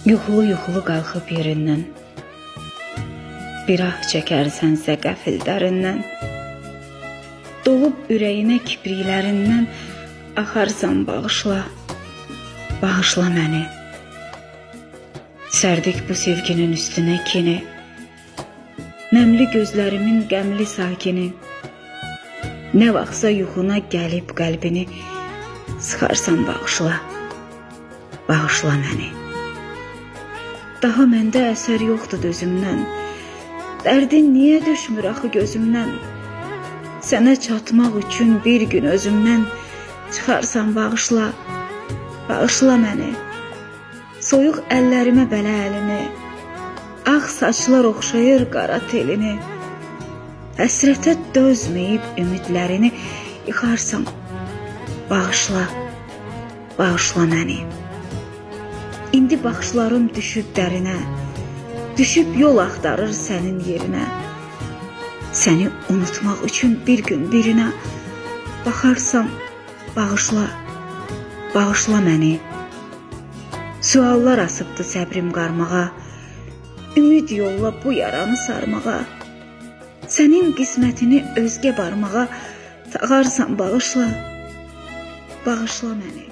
Yuxulu-yuxulu qalxıb yerindən, bir ah çəkərsənsə qəfil dərindən, dolub ürəyinə kipriklərindən, axarsan bağışla, bağışla məni. Sərdik bu sevginin üstünə kini, nəmli gözlərimin qəmli sakini, nə vaxtsa yuxuna gəlib qəlbini, sıxarsan bağışla, bağışla məni. Daha məndə əsər yoxdur dözümdən, dərdin niyə düşmür axı gözümdən? Sənə çatmaq üçün bir gün özümdən, çıxarsan bağışla, bağışla məni. Soyuq əllərimə bələ əlini, ağ saçlar oxşayır qara telini, həsrətə dözməyib ümidlərini, yıxarsan, bağışla, bağışla məni. İndi baxışlarım düşüb dərinə, düşüb yol axtarır sənin yerinə. Səni unutmaq üçün bir gün birinə, baxarsan, bağışla, bağışla məni. Suallar asıbdı səbrim qarmağa, ümid yolla bu yaranı sarmağa. Sənin qismətini özgə barmağa, tağarsan bağışla, bağışla məni.